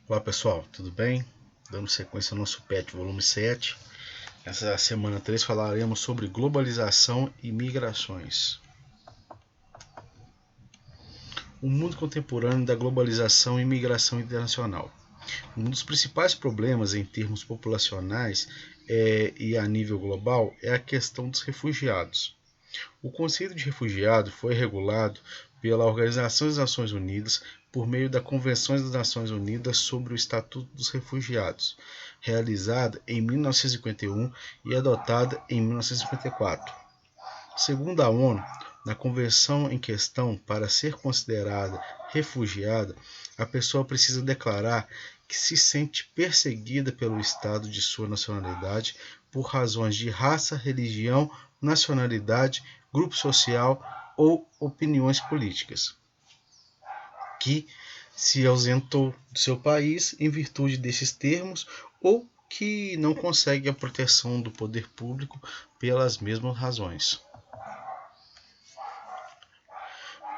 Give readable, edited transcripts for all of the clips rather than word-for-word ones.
Olá pessoal, tudo bem? Dando sequência ao nosso PET volume 7. Essa semana 3 falaremos sobre globalização e migrações. O mundo contemporâneo da globalização e migração internacional. Um dos principais problemas em termos populacionais e a nível global é a questão dos refugiados. O conceito de refugiado foi regulado pela Organização das Nações Unidas por meio da Convenção das Nações Unidas sobre o Estatuto dos Refugiados, realizada em 1951 e adotada em 1954. Segundo a ONU, na convenção em questão, para ser considerada refugiada, a pessoa precisa declarar que se sente perseguida pelo Estado de sua nacionalidade por razões de raça, religião, nacionalidade, grupo social ou opiniões políticas, que se ausentou do seu país em virtude desses termos ou que não consegue a proteção do poder público pelas mesmas razões.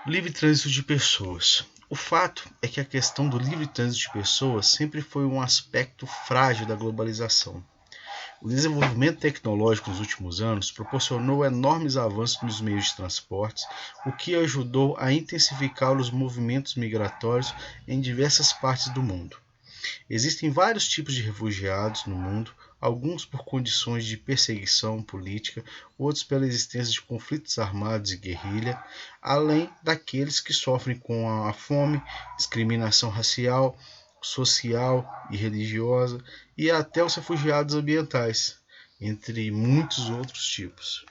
Livre trânsito de pessoas. O fato é que a questão do livre trânsito de pessoas sempre foi um aspecto frágil da globalização. O desenvolvimento tecnológico nos últimos anos proporcionou enormes avanços nos meios de transportes, o que ajudou a intensificar os movimentos migratórios em diversas partes do mundo. Existem vários tipos de refugiados no mundo, alguns por condições de perseguição política, outros pela existência de conflitos armados e guerrilha, além daqueles que sofrem com a fome, discriminação racial, social e religiosa, e até os refugiados ambientais, entre muitos outros tipos.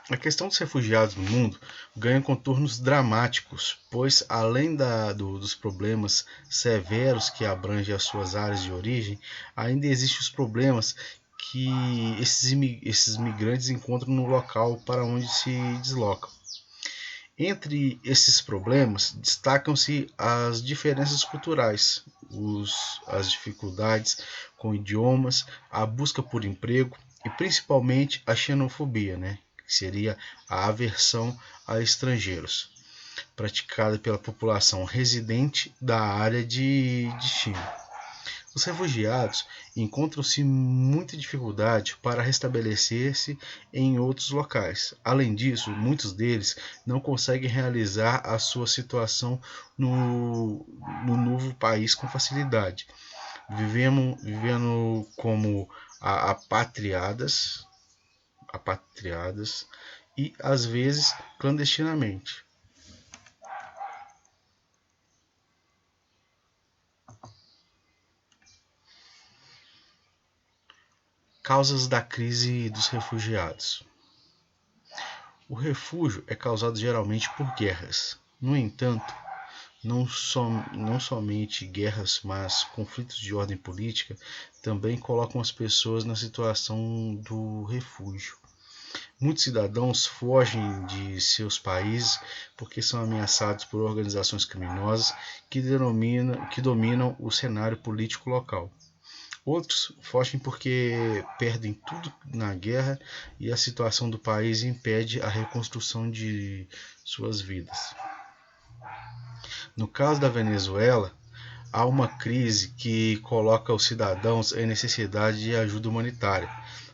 A questão dos refugiados no mundo ganha contornos dramáticos, pois, além dos problemas severos que abrangem as suas áreas de origem, ainda existem os problemas que esses migrantes encontram no local para onde se deslocam. Entre esses problemas, destacam-se as diferenças culturais, as dificuldades com idiomas, a busca por emprego e principalmente a xenofobia, que seria a aversão a estrangeiros, praticada pela população residente da área de destino. Os refugiados encontram-se muita dificuldade para restabelecer-se em outros locais. Além disso, muitos deles não conseguem realizar a sua situação no novo país com facilidade, vivendo como apatriadas e às vezes clandestinamente. Causas da crise dos refugiados. O refúgio é causado geralmente por guerras. No entanto, não somente guerras, mas conflitos de ordem política também colocam as pessoas na situação do refúgio. Muitos cidadãos fogem de seus países porque são ameaçados por organizações criminosas que dominam o cenário político local. Outros fogem porque perdem tudo na guerra e a situação do país impede a reconstrução de suas vidas. No caso da Venezuela, há uma crise que coloca os cidadãos em necessidade de ajuda humanitária,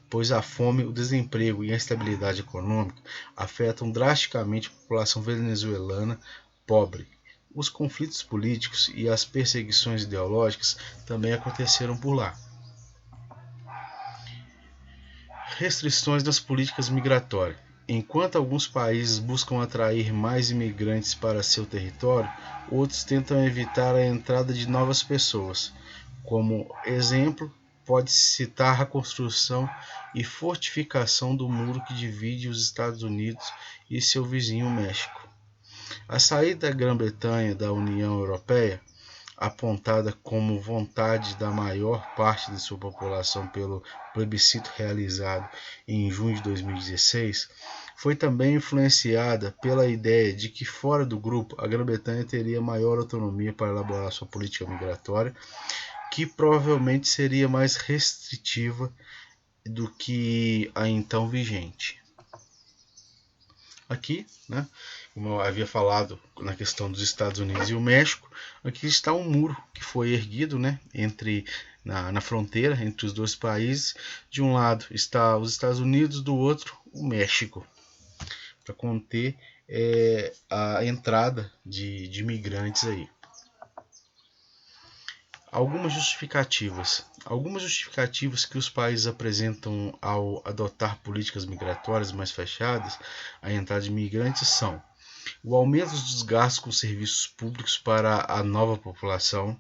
pois a fome, o desemprego e a instabilidade econômica afetam drasticamente a população venezuelana pobre. Os conflitos políticos e as perseguições ideológicas também aconteceram por lá. Restrições das políticas migratórias. Enquanto alguns países buscam atrair mais imigrantes para seu território, outros tentam evitar a entrada de novas pessoas. Como exemplo, pode-se citar a construção e fortificação do muro que divide os Estados Unidos e seu vizinho México. A saída da Grã-Bretanha da União Europeia, apontada como vontade da maior parte de sua população pelo plebiscito realizado em junho de 2016, foi também influenciada pela ideia de que fora do grupo a Grã-Bretanha teria maior autonomia para elaborar sua política migratória, que provavelmente seria mais restritiva do que a então vigente. Aqui, como eu havia falado na questão dos Estados Unidos e o México, aqui está um muro que foi erguido, né, na fronteira entre os dois países. De um lado está os Estados Unidos, do outro o México, para conter a entrada de imigrantes aí. Algumas justificativas que os países apresentam ao adotar políticas migratórias mais fechadas à entrada de imigrantes são o aumento dos gastos com serviços públicos para a nova população,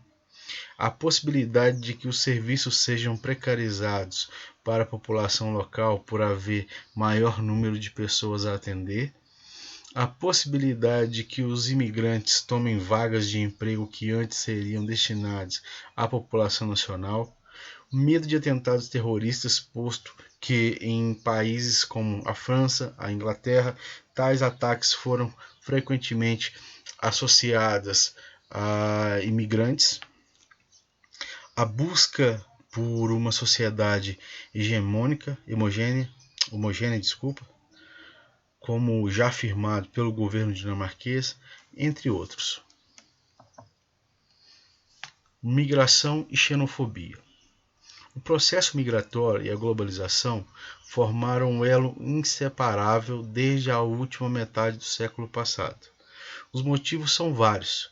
a possibilidade de que os serviços sejam precarizados para a população local por haver maior número de pessoas a atender, a possibilidade de que os imigrantes tomem vagas de emprego que antes seriam destinadas à população nacional, o medo de atentados terroristas, posto que em países como a França, a Inglaterra, tais ataques foram frequentemente associados a imigrantes, a busca por uma sociedade homogênea, como já afirmado pelo governo dinamarquês, entre outros. Migração e xenofobia. O processo migratório e a globalização formaram um elo inseparável desde a última metade do século passado. Os motivos são vários: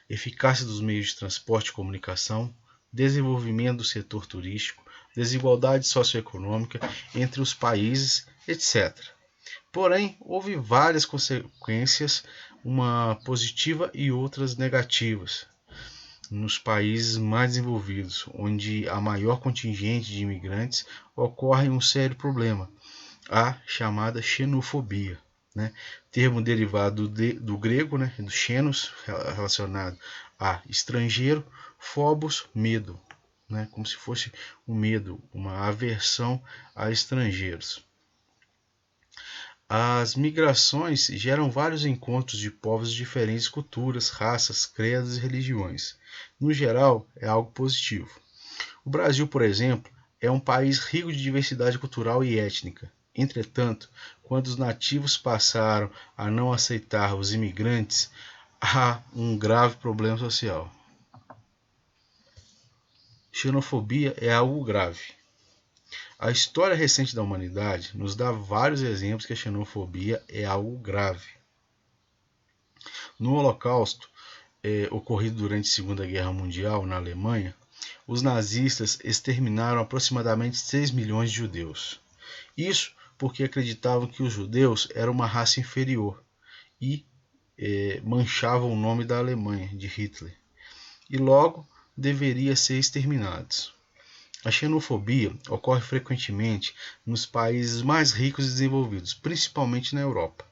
eficácia dos meios de transporte e comunicação, desenvolvimento do setor turístico, desigualdade socioeconômica entre os países, etc. Porém, houve várias consequências, uma positiva e outras negativas, nos países mais desenvolvidos, onde há maior contingente de imigrantes, ocorre um sério problema, a chamada xenofobia, né? Termo derivado do grego, né? Do xenos, relacionado a estrangeiro, phobos, medo, né? Como se fosse um medo, uma aversão a estrangeiros. As migrações geram vários encontros de povos de diferentes culturas, raças, credos e religiões. No geral, é algo positivo. O Brasil, por exemplo, é um país rico de diversidade cultural e étnica. Entretanto, quando os nativos passaram a não aceitar os imigrantes, há um grave problema social. Xenofobia é algo grave. A história recente da humanidade nos dá vários exemplos que a xenofobia é algo grave. No Holocausto, ocorrido durante a Segunda Guerra Mundial na Alemanha, os nazistas exterminaram aproximadamente 6 milhões de judeus. Isso porque acreditavam que os judeus eram uma raça inferior e manchavam o nome da Alemanha, de Hitler, e logo deveriam ser exterminados. A xenofobia ocorre frequentemente nos países mais ricos e desenvolvidos, principalmente na Europa.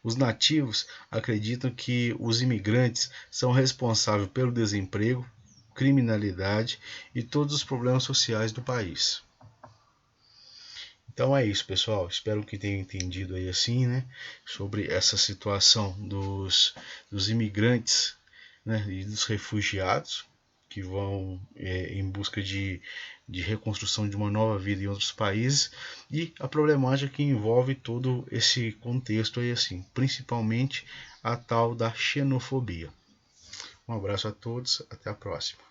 Os nativos acreditam que os imigrantes são responsáveis pelo desemprego, criminalidade e todos os problemas sociais do país. Então é isso, pessoal. Espero que tenham entendido aí assim, né, sobre essa situação dos imigrantes, né, e dos refugiados que vão em busca de reconstrução de uma nova vida em outros países, e a problemática que envolve todo esse contexto aí assim, principalmente a tal da xenofobia. Um abraço a todos, até a próxima.